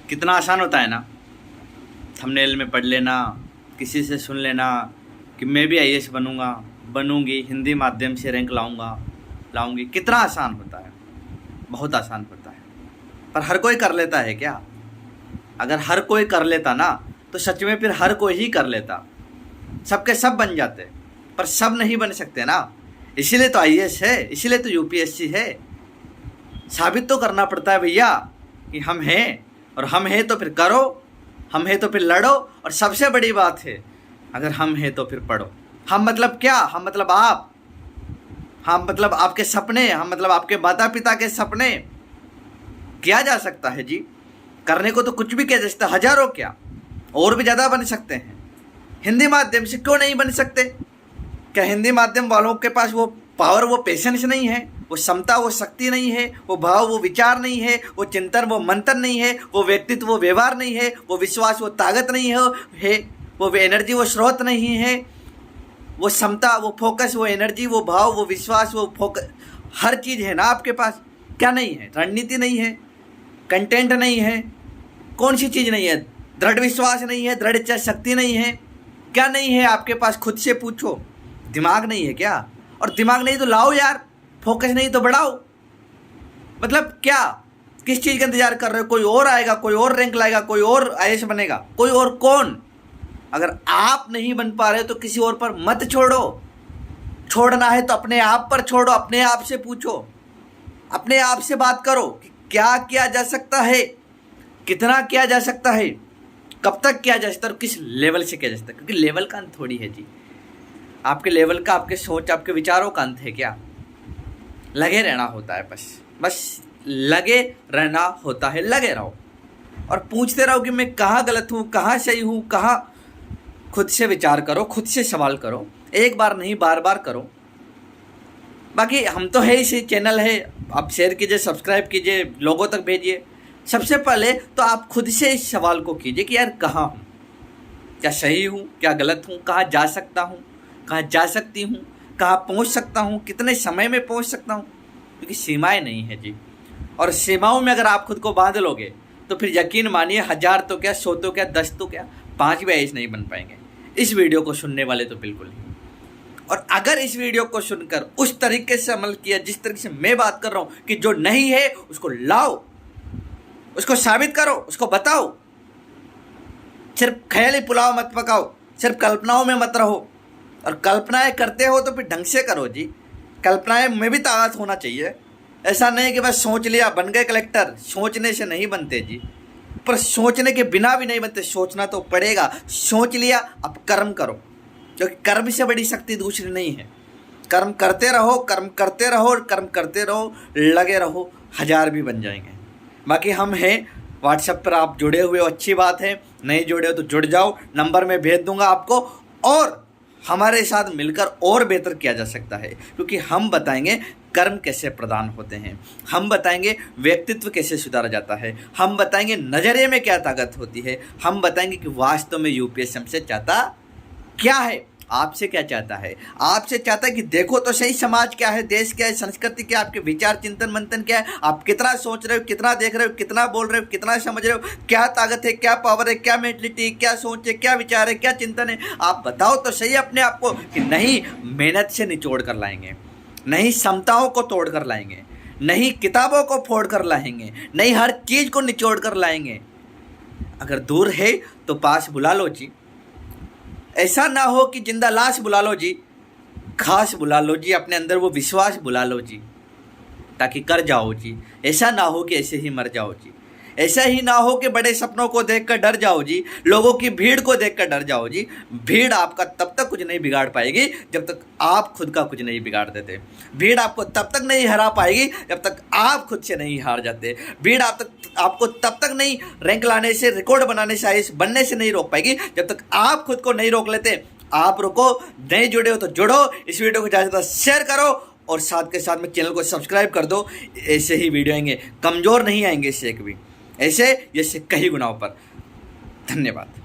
कितना आसान होता है ना, थंबनेल में पढ़ लेना, किसी से सुन लेना कि मैं भी आईएएस बनूंगा, बनूंगी, हिंदी माध्यम से रैंक लाऊंगी। कितना आसान होता है, बहुत आसान होता है। पर हर कोई कर लेता है क्या? अगर हर कोई कर लेता ना तो सच में फिर हर कोई ही कर लेता, सबके सब बन जाते। पर सब नहीं बन सकते ना, इसीलिए तो आईएएस है, इसीलिए तो यूपीएससी है। साबित तो करना पड़ता है भैया कि हम हैं, और हम हैं तो फिर करो, हम हैं तो फिर लड़ो, और सबसे बड़ी बात है अगर हम हैं तो फिर पढ़ो। हम मतलब क्या? हम मतलब आप, हम मतलब आपके सपने, हम मतलब आपके माता पिता के सपने। किया जा सकता है जी, करने को तो कुछ भी किया जा सकता है, हजारों क्या, और भी ज़्यादा बन सकते हैं। हिंदी माध्यम से क्यों नहीं बन सकते? क्या हिंदी माध्यम वालों के पास वो पावर, वो पेशेंस नहीं है, वो क्षमता, वो शक्ति नहीं है, वो भाव, वो विचार नहीं है, वो चिंतन, वो मंथन नहीं है, वो व्यक्तित्व, वो व्यवहार नहीं है, वो विश्वास, वो ताकत नहीं है, वो एनर्जी, वो स्रोत नहीं है, वो क्षमता, वो फोकस, वो एनर्जी, वो भाव, वो विश्वास, वो फोकस, हर चीज़ है ना आपके पास। क्या नहीं है? रणनीति नहीं है, कंटेंट नहीं है, कौन सी चीज़ नहीं है? दृढ़ विश्वास नहीं है, दृढ़ इच्छा शक्ति नहीं है, क्या नहीं है आपके पास? खुद से पूछो। दिमाग नहीं है क्या? और दिमाग नहीं तो लाओ यार, फोकस नहीं तो बढ़ाओ। मतलब क्या, किस चीज़ का इंतजार कर रहे हो? कोई और आएगा, कोई और रैंक लाएगा, कोई और आईएएस बनेगा, कोई और कौन? अगर आप नहीं बन पा रहे हो तो किसी और पर मत छोड़ो। छोड़ना है तो अपने आप पर छोड़ो, अपने आप से पूछो, अपने आप से बात करो कि क्या किया जा सकता है, कितना किया जा सकता है, कब तक किया जा सकता है, और किस लेवल से किया जा सकता है। क्योंकि लेवल का अंत थोड़ी है जी, आपके लेवल का, आपके सोच, आपके विचारों का अंत है क्या? लगे रहना होता है, बस लगे रहना होता है। लगे रहो और पूछते रहो कि मैं कहाँ गलत हूँ, कहाँ सही हूँ, कहाँ। खुद से विचार करो, खुद से सवाल करो, एक बार नहीं बार बार करो। बाकी हम तो है, इसी चैनल है, आप शेयर कीजिए, सब्सक्राइब कीजिए, लोगों तक भेजिए। सबसे पहले तो आप खुद से इस सवाल को कीजिए कि यार कहाँ हूँ, क्या सही हूँ, क्या गलत हूँ, कहाँ जा सकता हूँ, कहाँ जा सकती हूँ, कहाँ पहुँच सकता हूँ, कितने समय में पहुँच सकता हूँ। क्योंकि सीमाएं नहीं है जी, और सीमाओं में अगर आप खुद को बांध लोगे तो फिर यकीन मानिए 1000 तो क्या, 100 तो क्या, 10 तो क्या, 5 भी आईएएस नहीं बन पाएंगे। इस वीडियो को सुनने वाले तो बिल्कुल नहीं। और अगर इस वीडियो को सुनकर उस तरीके से अमल किया जिस तरीके से मैं बात कर रहा हूँ कि जो नहीं है उसको लाओ, उसको साबित करो, उसको बताओ। सिर्फ ख्याली पुलाव मत पकाओ, सिर्फ कल्पनाओं में मत रहो, और कल्पनाएं करते हो तो फिर ढंग से करो जी। कल्पनाएं में भी ताकत होना चाहिए। ऐसा नहीं कि बस सोच लिया बन गए कलेक्टर, सोचने से नहीं बनते जी, पर सोचने के बिना भी नहीं बनते, सोचना तो पड़ेगा। सोच लिया, अब कर्म करो, क्योंकि कर्म से बड़ी शक्ति दूसरी नहीं है। कर्म करते रहो, कर्म करते रहो, कर्म करते रहो, लगे रहो, 1000 भी बन जाएंगे। बाकी हम हैं व्हाट्सएप पर, आप जुड़े हुए हो अच्छी बात है, नहीं जुड़े हो तो जुड़ जाओ, नंबर मैं भेज दूंगा आपको। और हमारे साथ मिलकर और बेहतर किया जा सकता है, क्योंकि हम बताएंगे कर्म कैसे प्रदान होते हैं, हम बताएंगे व्यक्तित्व कैसे सुधारा जाता है, हम बताएंगे नजरिए में क्या ताकत होती है, हम बताएंगे कि वास्तव में यूपीएससी हमसे चाहता क्या है, आपसे क्या चाहता है। आपसे चाहता है कि देखो तो सही समाज क्या है, देश क्या है, संस्कृति क्या है, आपके विचार, चिंतन, मंथन क्या है, आप कितना सोच रहे हो, कितना देख रहे हो, कितना बोल रहे हो, कितना समझ रहे हो, क्या ताकत है, क्या पावर है, क्या मेंटलिटी, क्या सोच है, क्या विचार है, क्या चिंतन है। आप बताओ तो सही अपने आप को कि नहीं मेहनत से निचोड़ कर लाएंगे, नहीं क्षमताओं को तोड़ कर लाएंगे, नहीं किताबों को फोड़ कर लाएंगे, नहीं हर चीज़ को निचोड़ कर लाएंगे। अगर दूर है तो पास बुला लो जी। ऐसा ना हो कि जिंदा लाश बुला लो जी, खास बुला लो जी, अपने अंदर वो विश्वास बुला लो जी, ताकि कर जाओ जी। ऐसा ना हो कि ऐसे ही मर जाओ जी, ऐसा ही ना हो कि बड़े सपनों को देखकर डर जाओ जी, लोगों की भीड़ को देखकर डर जाओ जी। भीड़ आपका तब तक कुछ नहीं बिगाड़ पाएगी जब तक आप खुद का कुछ नहीं बिगाड़ देते। भीड़ आपको तब तक नहीं हरा पाएगी जब तक आप खुद से नहीं हार जाते। भीड़ आपको तब तक नहीं रैंक लाने से, रिकॉर्ड बनाने से, आईएएस बनने से नहीं रोक पाएगी जब तक आप खुद को नहीं रोक लेते। आप रुको, नहीं जुड़े हो तो जुड़ो, इस वीडियो को ज़्यादा शेयर करो, और साथ के साथ में चैनल को सब्सक्राइब कर दो। ऐसे ही वीडियो आएंगे, कमज़ोर नहीं आएंगे इससे एक भी, ऐसे जैसे कई गुनाहों पर। धन्यवाद।